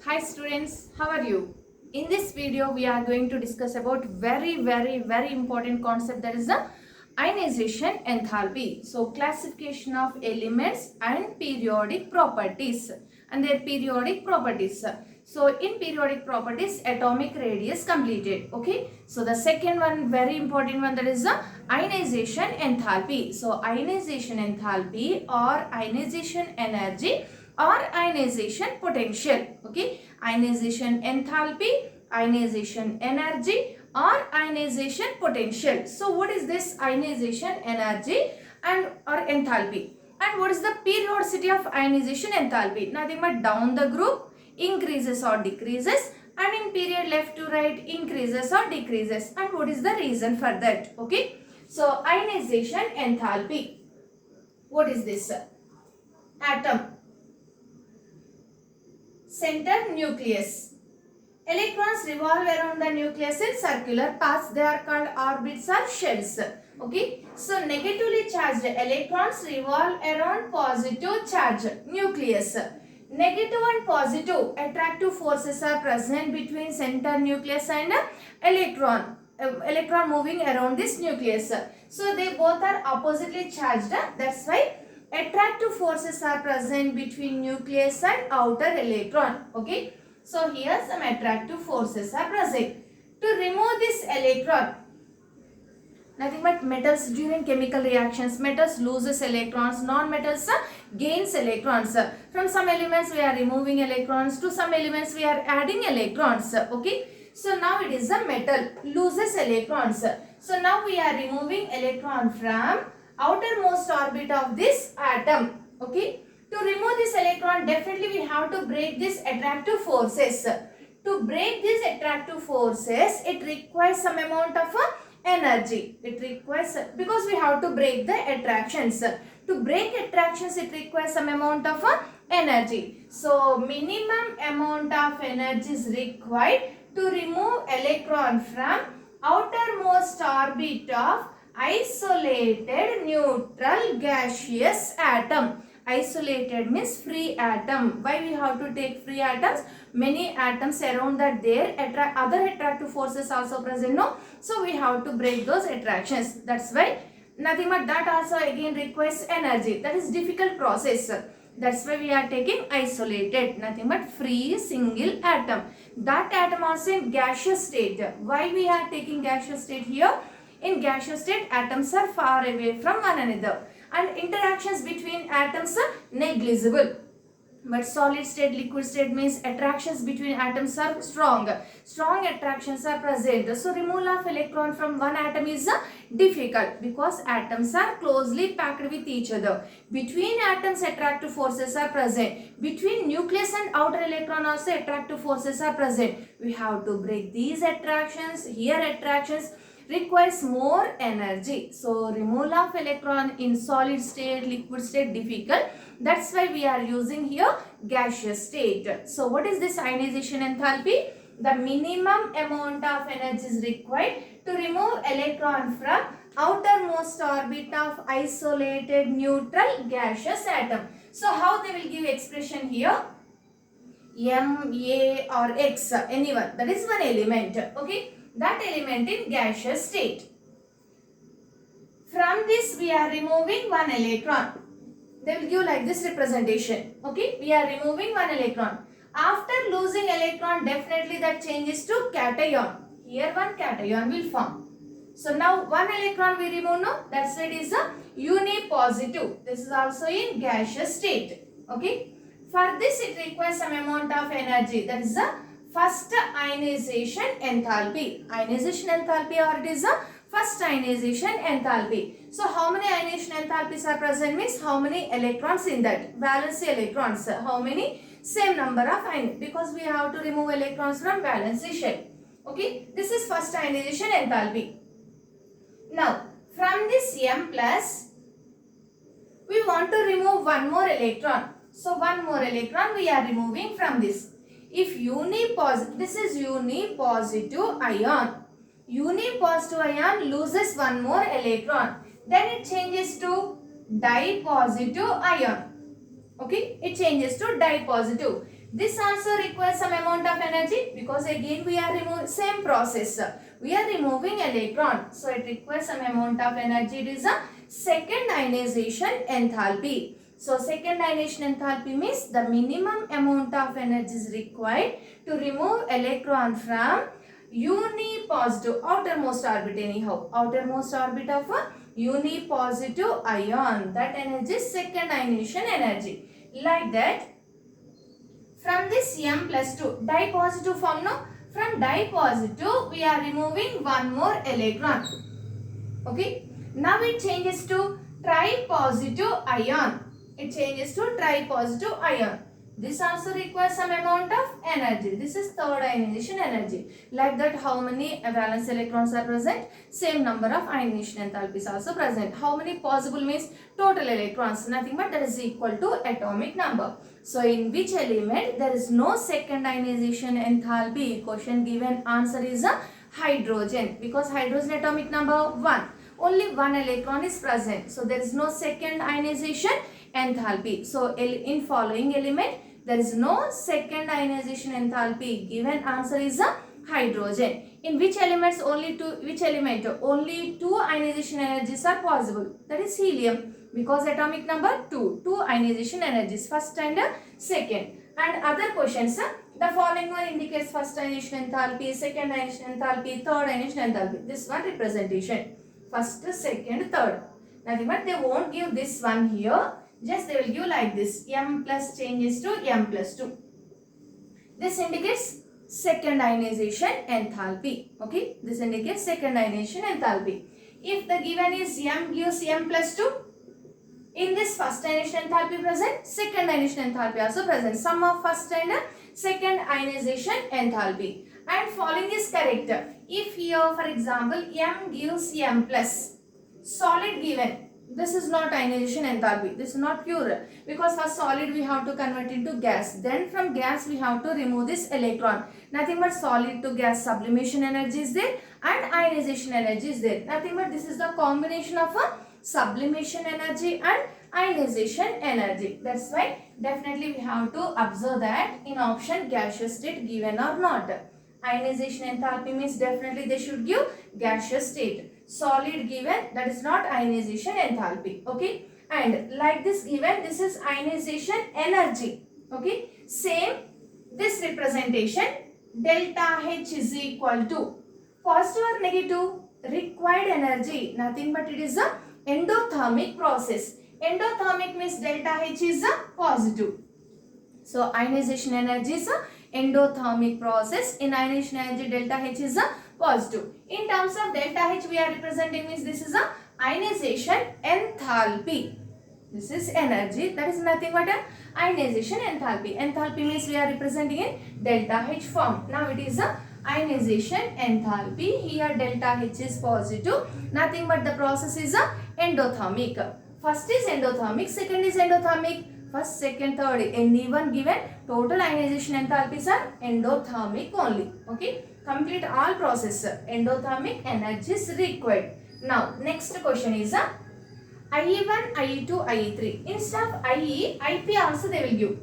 Hi students, how are you? In this video we are going to discuss about very important concept, that is the ionization enthalpy. So classification of elements and periodic properties and their periodic properties. So in periodic properties, atomic radius completed. Okay. So the second one, very important one, that is the ionization enthalpy. So ionization enthalpy or ionization energy or ionization potential. Okay. Ionization enthalpy, ionization energy or ionization potential. So what is this ionization energy and or enthalpy? And what is the periodicity of ionization enthalpy? Nothing but down the group increases or decreases, and in period left to right increases or decreases. And what is the reason for that? Okay. So ionization enthalpy. What is this? Atom. Center nucleus. Electrons revolve around the nucleus in circular paths. They are called orbits or shells. Okay. So negatively charged electrons revolve around positive charge nucleus. Negative and positive attractive forces are present between center nucleus and electron. Electron moving around this nucleus. So they both are oppositely charged. That's why attractive forces are present between nucleus and outer electron. Okay. So here some attractive forces are present. To remove this electron, nothing but metals during chemical reactions, metals loses electrons, non-metals gains electrons. From some elements we are removing electrons, to some elements we are adding electrons. Okay. So now it is a metal loses electrons. So now we are removing electron from outermost orbit of this atom. Okay. To remove this electron, definitely we have to break these attractive forces. To break these attractive forces, it requires some amount of energy. It requires, because we have to break the attractions. To break attractions, it requires some amount of energy. So minimum amount of energy is required to remove electron from outermost orbit of isolated neutral gaseous atom. Isolated means free atom. Why we have to take free atoms? Many atoms around that there other attractive forces also present, no? So we have to break those attractions. That's why nothing but that also again requires energy. That is difficult process. That's why we are taking isolated, nothing but free single atom. That atom also in gaseous state. Why we are taking gaseous state here? In gaseous state, atoms are far away from one another and interactions between atoms are negligible. But solid state, liquid state means attractions between atoms are strong. Strong attractions are present. So removal of electron from one atom is difficult because atoms are closely packed with each other. Between atoms, attractive forces are present. Between nucleus and outer electron also attractive forces are present. We have to break these attractions. Here attractions requires more energy. So removal of electron in solid state, liquid state difficult. That's why we are using here gaseous state. So what is this ionization enthalpy? The minimum amount of energy is required to remove electron from outermost orbit of isolated neutral gaseous atom. So how they will give expression here? M, A or X, anyone. That is one element. Okay. That element in gaseous state. From this we are removing one electron. They will give like this representation. Okay, we are removing one electron. After losing electron, definitely that changes to cation. Here one cation will form. So now one electron we remove, no? That's why it is a unipositive. This is also in gaseous state. Okay. For this it requires some amount of energy. That is the first ionization enthalpy. Ionization enthalpy, or it is a first ionization enthalpy. So how many ionization enthalpies are present means how many electrons in that? Valency electrons. How many? Same number of ion, because we have to remove electrons from valency shell. Okay. This is first ionization enthalpy. Now from this M plus, we want to remove one more electron. So one more electron we are removing from this. If unipositive, this is unipositive ion. Unipositive ion loses one more electron. Then it changes to dipositive ion. Okay, it changes to dipositive. This also requires some amount of energy because again we are removing same process. We are removing electron. So it requires some amount of energy. It is a second ionization enthalpy. So second ionization enthalpy means the minimum amount of energy is required to remove electron from unipositive outermost orbit anyhow. Outermost orbit of a unipositive ion. That energy is second ionization energy. Like that, from this M plus 2 di-positive form, no? From di-positive we are removing one more electron. Okay. Now it changes to tri-positive ion. It changes to tri-positive ion. This also requires some amount of energy. This is third ionization energy. Like that, how many valence electrons are present? Same number of ionization enthalpies also present. How many possible means total electrons? Nothing but that is equal to atomic number. So in which element there is no second ionization enthalpy? Question given answer is a hydrogen, because hydrogen atomic number 1. Only one electron is present. So there is no second ionization enthalpy. So in following element there is no second ionization enthalpy. Given answer is a hydrogen. In which elements only two ionization energies are possible? That is helium, because atomic number 2. Two ionization energies, first and second. And other questions, the following one indicates first ionization enthalpy, second ionization enthalpy, third ionization enthalpy. This one representation. First, second, third. Nothing but they won't give this one here. Just they will give like this. M plus changes to M plus 2. This indicates second ionization enthalpy. Okay. This indicates second ionization enthalpy. If the given is M gives M plus 2, in this first ionization enthalpy present, second ionization enthalpy also present. Sum of first and second ionization enthalpy. And following is correct. If here for example M gives M plus, solid given, this is not ionization enthalpy. This is not pure, because for solid we have to convert into gas. Then from gas we have to remove this electron. Nothing but solid to gas sublimation energy is there and ionization energy is there. Nothing but this is the combination of a sublimation energy and ionization energy. That's why definitely we have to observe that in option gaseous state given or not. Ionization enthalpy means definitely they should give gaseous state. Solid given, that is not ionization enthalpy. Okay. And like this given, this is ionization energy. Okay. Same this representation, delta H is equal to positive or negative required energy. Nothing but it is a endothermic process. Endothermic means delta H is a positive. So ionization energy is a endothermic process. In ionization energy, delta H is a positive. In terms of delta H, we are representing means this is a ionization enthalpy. This is energy, that is nothing but a ionization enthalpy. Enthalpy means we are representing in delta H form. Now it is a ionization enthalpy. Here delta H is positive. Nothing but the process is a endothermic. First is endothermic, second is endothermic. First, second, third, anyone given, total ionization enthalpies are endothermic only. Okay. Complete all process. Endothermic energy is required. Now, next question is IE1, IE2, IE3. Instead of IE, IP also they will give.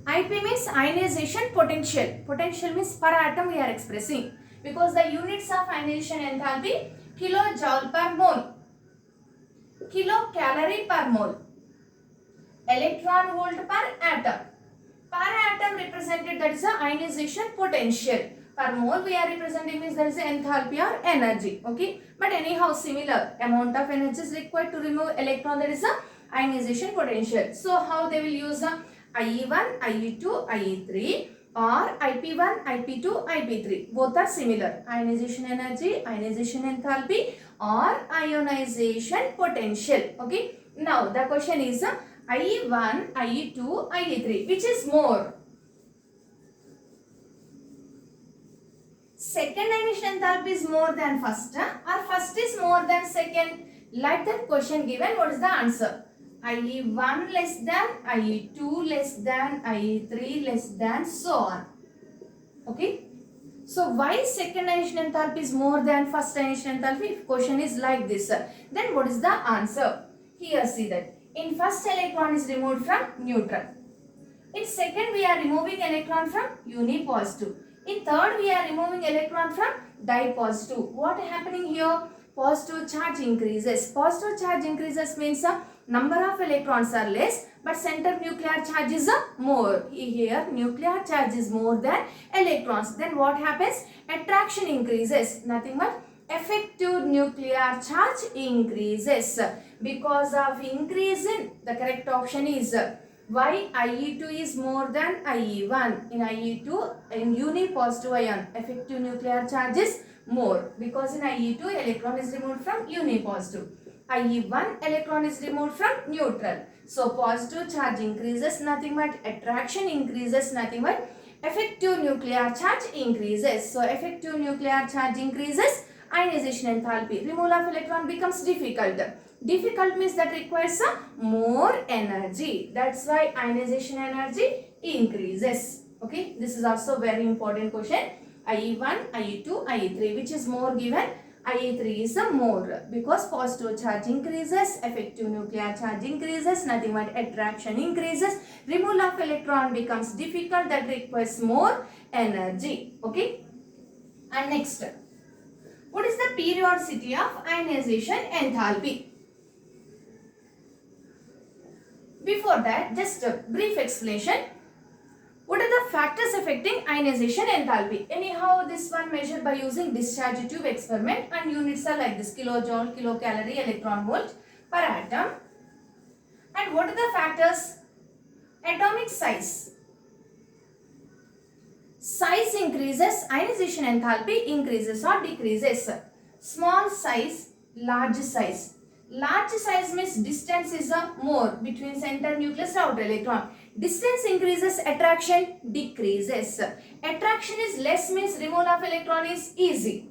IP means ionization potential. Potential means per atom we are expressing. Because the units of ionization enthalpy, kilojoule per mole, kilocalorie per mole, electron volt per atom. Per atom represented, that is the ionization potential. Per mole we are representing means there is enthalpy or energy. Okay. But anyhow similar amount of energy is required to remove electron, that is the ionization potential. So how they will use the IE1, IE2, IE3 or IP1, IP2, IP3. Both are similar. Ionization energy, ionization enthalpy or ionization potential. Okay. Now the question is IE1, IE2, IE3. Which is more? Second ionization enthalpy is more than first or first is more than second? Like that question given, what is the answer? IE1 less than, IE2 less than, IE3 less than, so on. Okay. So why second ionization enthalpy is more than first ionization enthalpy? If question is like this, then what is the answer? Here see that in first electron is removed from neutron. In second we are removing electron from unipositive. In third we are removing electron from dipositive. What happening here? Positive charge increases. Positive charge increases means number of electrons are less but center nuclear charge is more. Here nuclear charge is more than electrons. Then what happens? Attraction increases. Nothing but effective nuclear charge increases. Because of increase in, the correct option is why IE2 is more than IE1. In IE2, in unipositive ion, effective nuclear charge is more because in IE2 electron is removed from unipositive. IE1 electron is removed from neutral. So positive charge increases, nothing but attraction increases, nothing but effective nuclear charge increases. So effective nuclear charge increases, ionization enthalpy, removal of electron becomes difficult. Difficult means that requires more energy. That's why ionization energy increases. Okay, this is also very important question. IE1, IE2, IE3, which is more given? IE3 is more because positive charge increases, effective nuclear charge increases, nothing but attraction increases, removal of electron becomes difficult, that requires more energy. Okay, and next, what is the periodicity of ionization enthalpy? Before that, just a brief explanation. What are the factors affecting ionization enthalpy? Anyhow, this one measured by using discharge tube experiment and units are like this: kilojoule, kilocalorie, electron volt per atom. And what are the factors? Atomic size. Size increases, ionization enthalpy increases or decreases. Small size, large size. Large size means distance is more between center nucleus and outer electron. Distance increases, attraction decreases. Attraction is less means removal of electron is easy.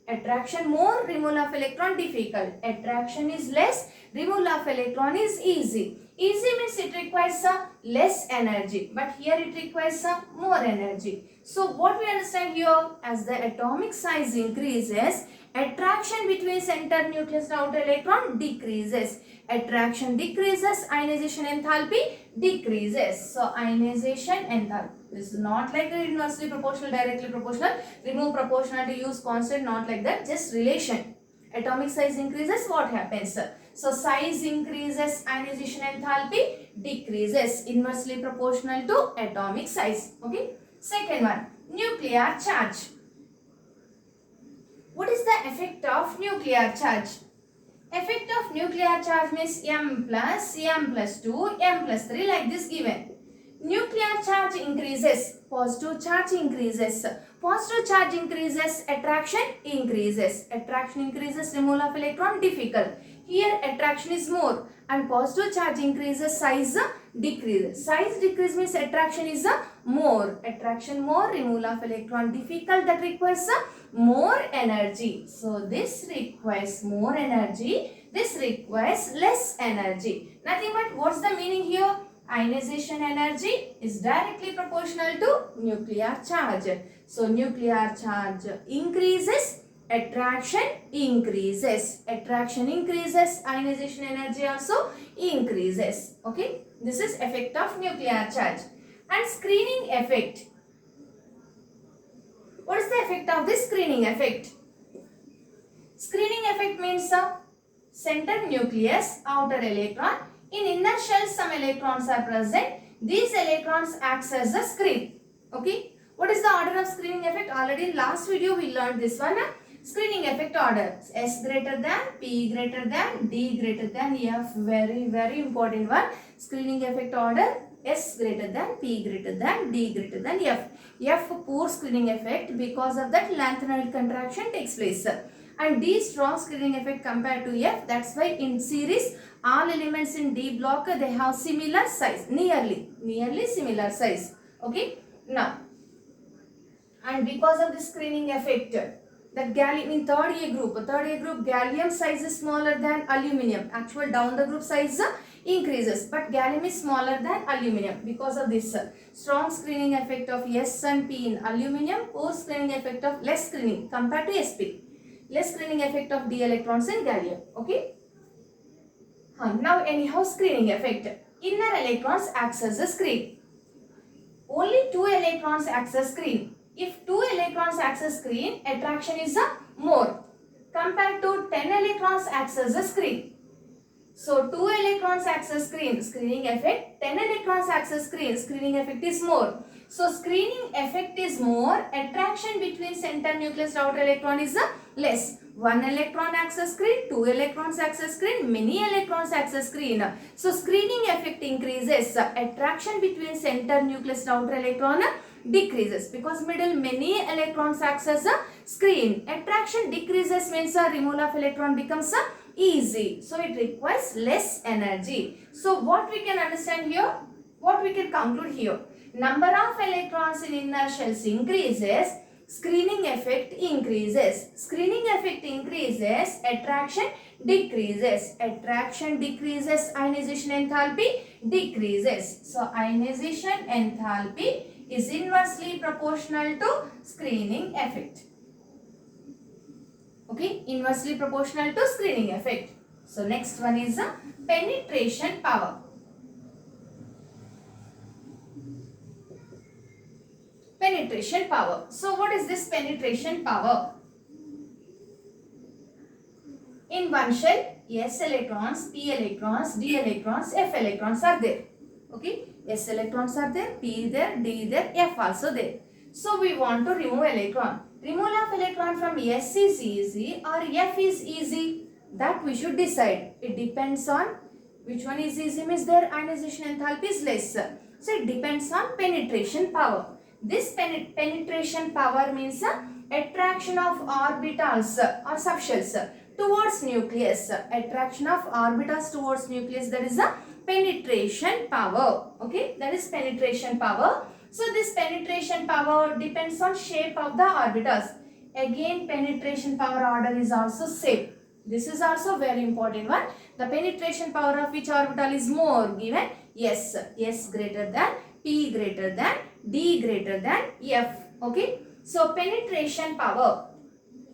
Attraction more, removal of electron difficult. Attraction is less, removal of electron is easy. Easy means it requires less energy, but here it requires more energy. So what we understand here, as the atomic size increases, attraction between center nucleus and outer electron decreases. Attraction decreases, ionization enthalpy decreases. So ionization enthalpy. This is not like inversely proportional, directly proportional. Remove proportionality, use constant, not like that. Just relation. Atomic size increases, what happens? So size increases, ionization enthalpy decreases. Inversely proportional to atomic size. Okay. Second one, nuclear charge. What is the effect of nuclear charge? Effect of nuclear charge means M plus 2, M plus 3 like this given. Nuclear charge increases, positive charge increases. Positive charge increases, attraction increases. Attraction increases, removal of electron difficult. Here attraction is more and positive charge increases, size decreases. Size decrease means attraction is more. Attraction more, removal of electron difficult, that requires more energy. So this requires more energy, this requires less energy. Nothing but what's the meaning here? Ionization energy is directly proportional to nuclear charge. So nuclear charge increases, attraction increases. Attraction increases, ionization energy also increases. Okay, this is effect of nuclear charge. And screening effect. What is the effect of this screening effect? Screening effect means center nucleus, outer electron. In inner shell, some electrons are present. These electrons acts as a screen. Okay. What is the order of screening effect? Already in last video we learned this one. Screening effect order. S greater than, P greater than, D greater than, F. Very important one. Screening effect order. S greater than, P greater than, D greater than, F. F poor screening effect, because of that lanthanide contraction takes place. And D strong screening effect compared to F. That's why in series all elements in D block they have similar size, nearly similar size. Okay. Now, and because of this screening effect, that gallium in third A group gallium size is smaller than aluminium. Actual down the group size increases, but gallium is smaller than aluminium. Because of this strong screening effect of S and P in aluminium, poor screening effect of less screening compared to Sp. Less screening effect of D electrons in gallium. Okay. Now anyhow screening effect. Inner electrons acts as a screen. two electrons access screen. If 2 electrons access screen, attraction is more compared to 10 electrons access the screen. So 2 electrons access screen, screening effect, 10 electrons access screen, screening effect is more. So screening effect is more, attraction between center nucleus and outer electron is less. 1 electron access screen, 2 electrons access screen, many electrons access screen. So screening effect increases, attraction between center nucleus and outer electron decreases because middle many electrons access a screen. Attraction decreases means removal of electron becomes easy. So it requires less energy. So what we can understand here? What we can conclude here? Number of electrons in inner shells increases, screening effect increases. Screening effect increases, attraction decreases. Attraction decreases, ionization enthalpy decreases. So ionization enthalpy is inversely proportional to screening effect. Okay, inversely proportional to screening effect. So next one is the penetration power. Penetration power. So what is this penetration power? In one shell, S electrons, P electrons, D electrons, F electrons are there. Okay, S electrons are there, P there, D there, F also there. So we want to remove electron. Removal of electron from S is easy or F is easy. That we should decide. It depends on which one is easy means their ionization enthalpy is less. So it depends on penetration power. This penetration power means attraction of orbitals or subshells towards nucleus. Attraction of orbitals towards nucleus, that is a penetration power. Okay, that is penetration power. So this penetration power depends on shape of the orbitals. Again, penetration power order is also same. This is also very important one. The penetration power of which orbital is more given? S. S greater than, P greater than, D greater than F. Okay. So penetration power.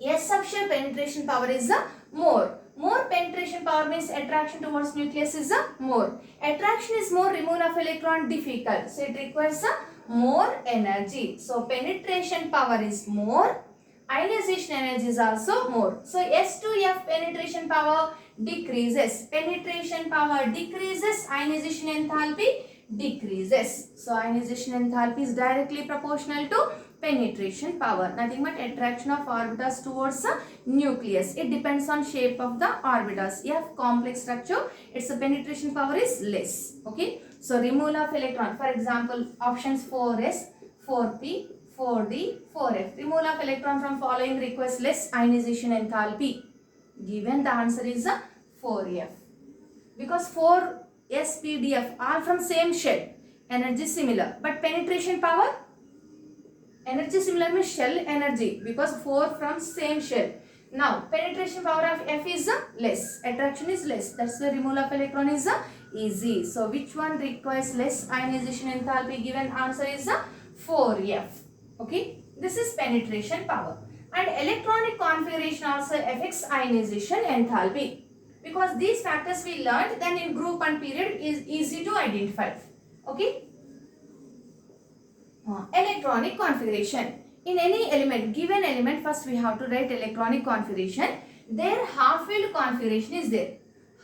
S subshell penetration power is more. More penetration power means attraction towards nucleus is more. Attraction is more, removal of electron difficult. So it requires more energy. So penetration power is more. Ionization energy is also more. So S to F penetration power decreases. Penetration power decreases. Ionization enthalpy decreases. So ionization enthalpy is directly proportional to penetration power. Nothing but attraction of orbitals towards the nucleus. It depends on shape of the orbitals. F complex structure, its penetration power is less. Okay. So removal of electron. For example, options 4s, 4p, 4d, 4f. Removal of electron from following requires less ionization enthalpy. Given the answer is 4f. Because 4s, p, d, f are from same shell. Energy similar. But penetration power? Energy similar means shell energy. Because 4 from same shell. Now, penetration power of F is less. Attraction is less. That's the removal of electron is easy. So, which one requires less ionization enthalpy? Given answer is 4F. Okay. This is penetration power. And electronic configuration also affects ionization enthalpy. Because these factors we learned, then in group and period is easy to identify. Okay. Electronic configuration. In any element, given element, first we have to write electronic configuration. Their half-filled configuration is there.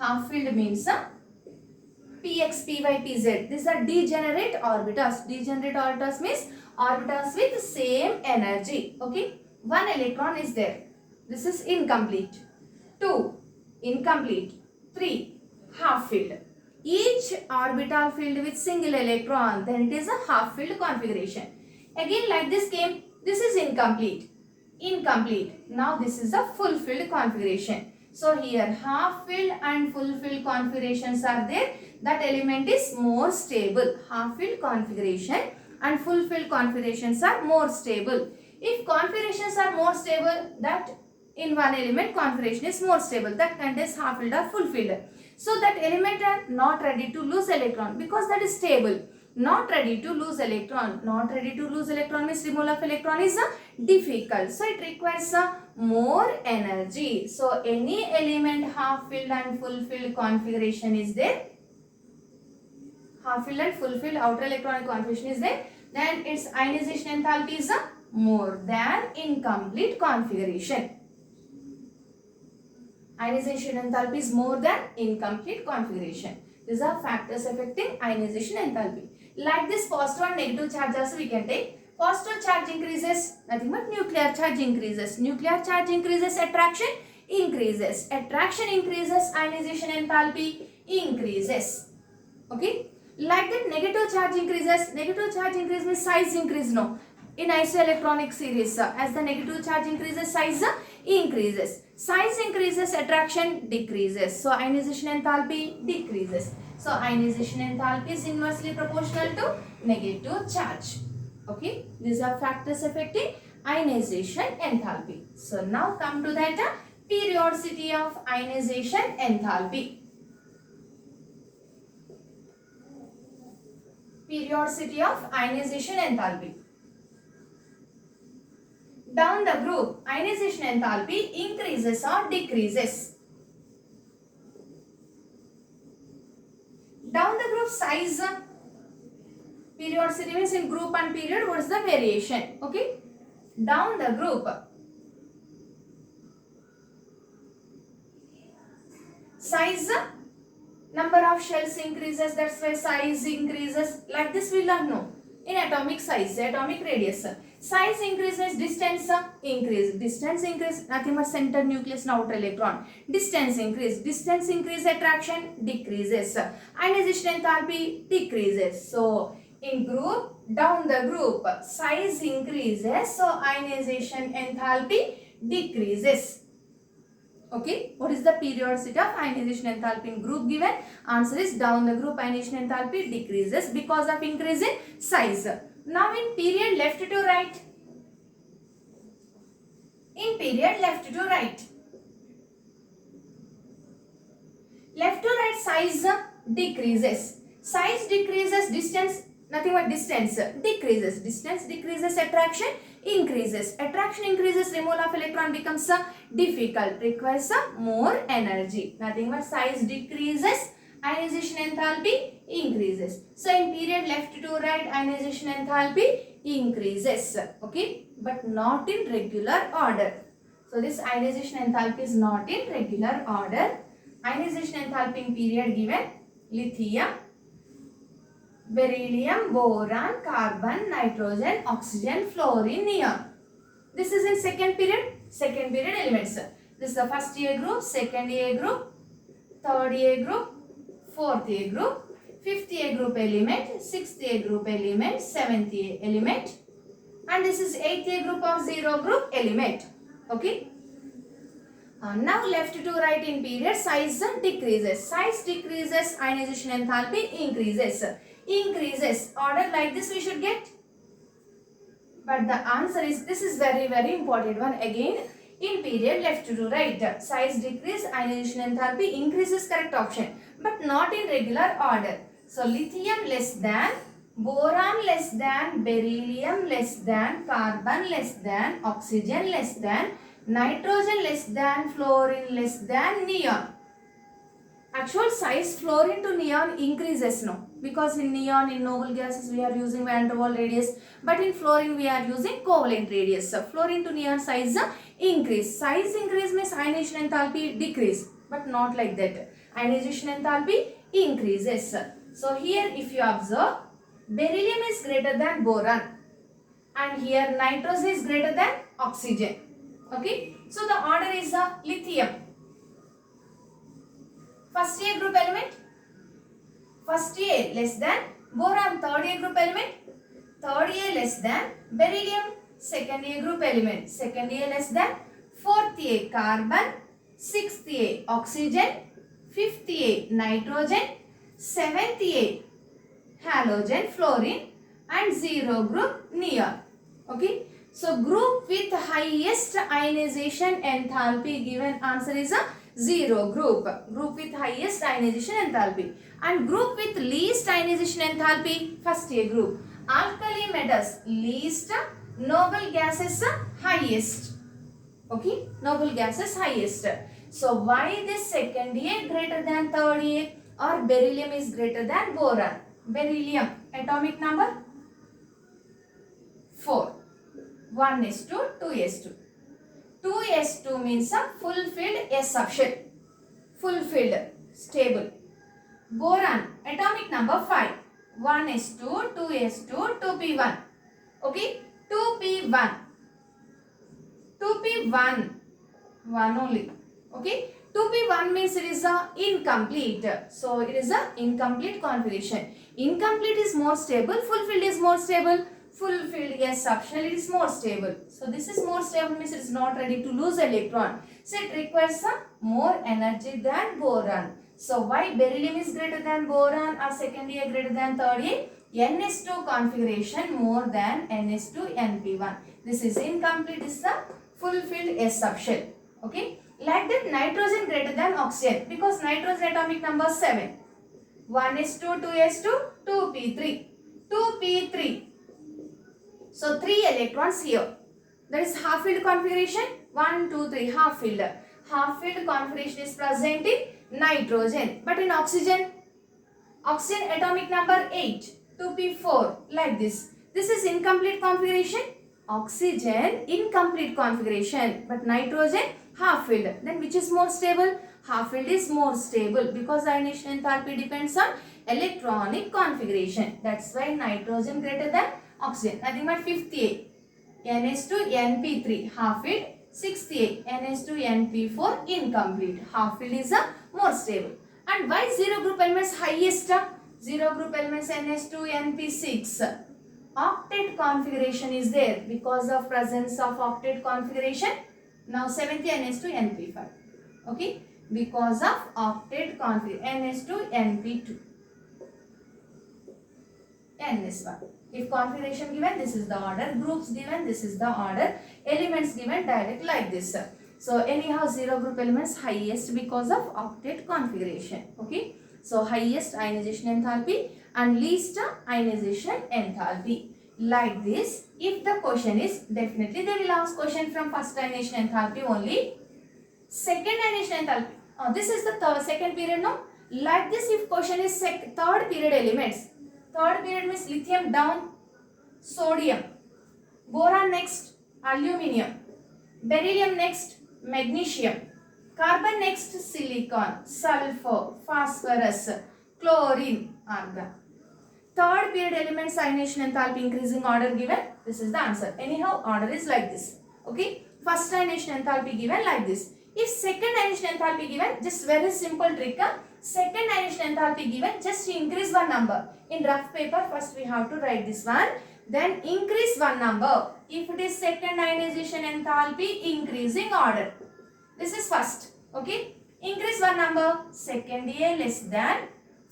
Half-filled means px, py, pz. These are degenerate orbitals. Degenerate orbitals means orbitals with same energy. Okay. 1 electron is there. This is incomplete. 2, incomplete. 3, half-filled. Each orbital filled with single electron, then it is a half-filled configuration. Again, like this came, this is incomplete. Incomplete. Now this is a full-filled configuration. So here half-filled and full-filled configurations are there. That element is more stable. Half-filled configuration and full-filled configurations are more stable. If configurations are more stable, that in one element configuration is more stable. That contains half-filled or full-filled. So that element are not ready to lose electron because that is stable. Not ready to lose electron. Not ready to lose electron means removal of electron is difficult. So it requires more energy. So any element half-filled and full-filled configuration is there. Half-filled and full-filled outer electronic configuration is there. then its ionization enthalpy is more than incomplete configuration. Ionization enthalpy is more than incomplete configuration. These are factors affecting ionization enthalpy. Like this, positive and negative charge also we can take. Positive charge increases, nothing but nuclear charge increases. Nuclear charge increases, attraction increases. Attraction increases, ionization enthalpy increases. Okay. Like that, negative charge increases. Negative charge increase means size increase, no. In isoelectronic series, as the negative charge increases, size increases. Size increases, attraction decreases. So ionization enthalpy decreases. So ionization enthalpy is inversely proportional to negative charge. Okay, these are factors affecting ionization enthalpy. So now come to that periodicity of ionization enthalpy. Periodicity of ionization enthalpy. Down the group, ionization enthalpy increases or decreases. Down the group size, periodicity means in group and period, what is the variation? Okay. Down the group, size, number of shells increases, that's why size increases. Like this we learn, no. In atomic size, atomic radius, size increases, distance increase. Distance increase, nothing but center nucleus and outer electron. Distance increase, attraction decreases. Ionization enthalpy decreases. So in group, down the group, size increases, so ionization enthalpy decreases. Okay, what is the periodicity of ionization enthalpy in group given? Answer is down the group ionization enthalpy decreases because of increase in size. Now in period left to right. In period left to right. Left to right size decreases. Size decreases, distance, nothing but distance decreases. Distance decreases, attraction increases. Attraction increases, removal of electron becomes difficult, requires more energy. Nothing but size decreases, ionization enthalpy increases. So in period left to right, ionization enthalpy increases. Okay, but not in regular order. So this ionization enthalpy is not in regular order. Ionization enthalpy in period given: lithium, beryllium, boron, carbon, nitrogen, oxygen, fluorine, neon. This is in second period elements. This is the first A group, second A group, third A group, fourth A group, fifth A group element, sixth A group element, seventh A element, and this is eighth A group or zero group element. Okay. Now left to right in period, size decreases. Size decreases, ionization enthalpy increases. Increases. Order like this we should get. But the answer is, this is very important one. Again, in period left to right, size decrease, ionization enthalpy increases, correct option. But not in regular order. So lithium less than, boron less than, beryllium less than, carbon less than, oxygen less than, nitrogen less than, fluorine less than, neon. Actual size fluorine to neon increases, no, because in neon, in noble gases we are using van der Waals radius, but in fluorine we are using covalent radius. So fluorine to neon size increase. Size increase means ionization enthalpy decrease, but not like that. Ionization enthalpy increases. So here if you observe, beryllium is greater than boron, and here nitrogen is greater than oxygen. Okay, so the order is lithium. First A group element, first A less than, boron third A group element, third A less than, beryllium second A group element, second A less than, fourth A carbon, sixth A oxygen, fifth A nitrogen, seventh A halogen fluorine, and zero group neon. Okay. So group with highest ionization enthalpy, given answer is a zero group. Group with highest ionization enthalpy. And group with least ionization enthalpy, first A group. Alkali metals least, noble gases highest. Okay, noble gases highest. So why this second A greater than third A, or beryllium is greater than boron? Beryllium atomic number 1s2, 2s2. 2s2 means a fulfilled s subshell. Fulfilled, stable. Boron, atomic number 5. 1s2, 2s2, 2p1. Okay, 2p1. 2p1. 1 only. Okay, 2p1 means it is a incomplete. So it is a incomplete configuration. Incomplete is more stable. Fulfilled is more stable. Fulfilled yes subshell it is more stable. So this is more stable means it is not ready to lose electron. So it requires some more energy than boron. So why beryllium is greater than boron or second A greater than third A? NS2 configuration more than NS2 NP1. This is incomplete is the fulfilled S subshell. Okay. Like that nitrogen greater than oxygen because nitrogen atomic number 7. 1s2, 2s2, 2p3. 2p3. So 3 electrons here. That is half filled configuration. 1, 2, 3 half filled. Half filled configuration is present in nitrogen. But in oxygen, oxygen atomic number 8. 2p4 like this. This is incomplete configuration. Oxygen incomplete configuration. But nitrogen half filled. Then which is more stable? Half filled is more stable because ionization enthalpy depends on electronic configuration. That's why nitrogen greater than oxygen. Nothing but 5th A. NH2 NP3 half filled. 6th A. NH2 NP4 incomplete. Half filled is a more stable. And why zero group elements highest? Zero group elements NH2 NP6. Octet configuration is there because of presence of octet configuration. Now 7th NH2 NP5. Okay. Because of octet configuration NH2 NP2. NS1. If configuration given, this is the order. Groups given, this is the order. Elements given direct like this. So anyhow, zero group elements highest because of octet configuration. Okay. So highest ionization enthalpy and least ionization enthalpy. Like this, if the question is, definitely they will ask question from first ionization enthalpy only. Second ionization enthalpy. This is the second period now. Like this, if question is third period elements. Third period means lithium down, sodium, boron next, aluminium, beryllium next, magnesium, carbon next, silicon, sulfur, phosphorus, chlorine, argon. Third period elements ionization enthalpy increasing order given. This is the answer. Anyhow, order is like this. Okay. First ionization enthalpy given like this. If second ionization enthalpy given, just very simple trick. Second ionization enthalpy given, just increase one number. In rough paper, first we have to write this one. Then increase one number. If it is second ionization enthalpy, increasing order. This is first. Okay. Increase one number. Second A less than.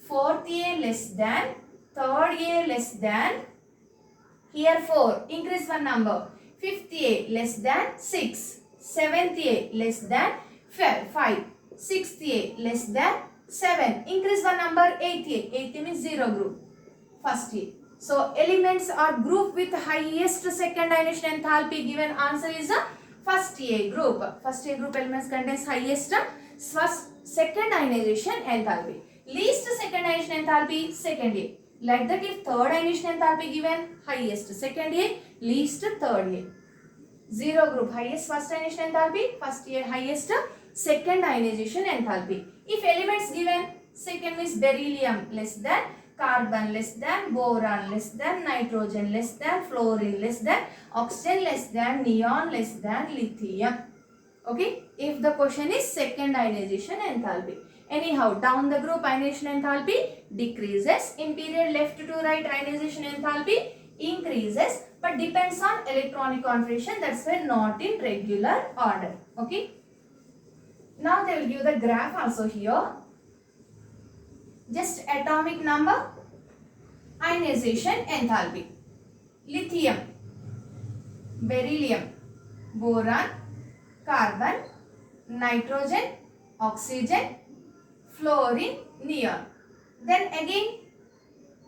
Fourth A less than. Third A less than. Here 4. Increase one number. Fifth A less than 6. Seventh A less than 5. Sixth A less than 7. Increase one number. Eighth A. Eighth A means zero group. First A. So elements are grouped with highest second ionization enthalpy. Given answer is a first A group. First A group elements contains highest second ionization enthalpy. Least second ionization enthalpy second A. Like that, if third ionization enthalpy given, highest second A, least third A. Zero group, highest first ionization enthalpy, first A, highest second ionization enthalpy. If elements given, second is beryllium less than, carbon less than, boron less than, nitrogen less than, fluorine less than, oxygen less than, neon less than, lithium. Okay, if the question is second ionization enthalpy. Anyhow, down the group ionization enthalpy decreases. In period left to right ionization enthalpy increases, but depends on electronic configuration. That's why not in regular order. Okay. Now they will give the graph also here. Just atomic number, ionization enthalpy. Lithium, beryllium, boron, carbon, nitrogen, oxygen, fluorine, neon. Then again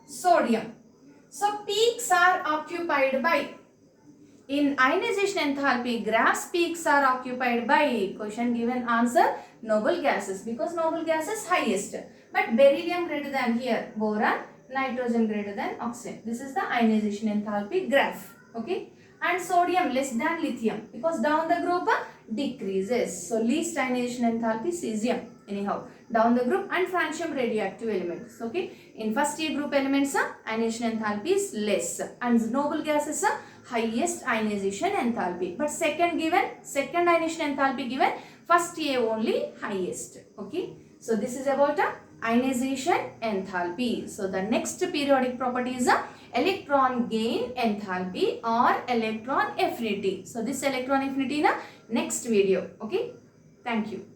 sodium. So peaks are occupied by, in ionization enthalpy graphs, peaks are occupied by, question given answer, noble gases, because noble gas is highest. But beryllium greater than here, boron, nitrogen greater than oxygen. This is the ionization enthalpy graph. Okay. and sodium less than lithium because down the group decreases. So least ionization enthalpy cesium anyhow down the group, and francium radioactive elements. Okay, in first year group elements ionization enthalpy is less and noble gases highest ionization enthalpy, but second ionization enthalpy given, first year only highest. Okay, so this is about ionization enthalpy. So the next periodic property is electron gain enthalpy or electron affinity. So this electron affinity in a next video. Okay, thank you.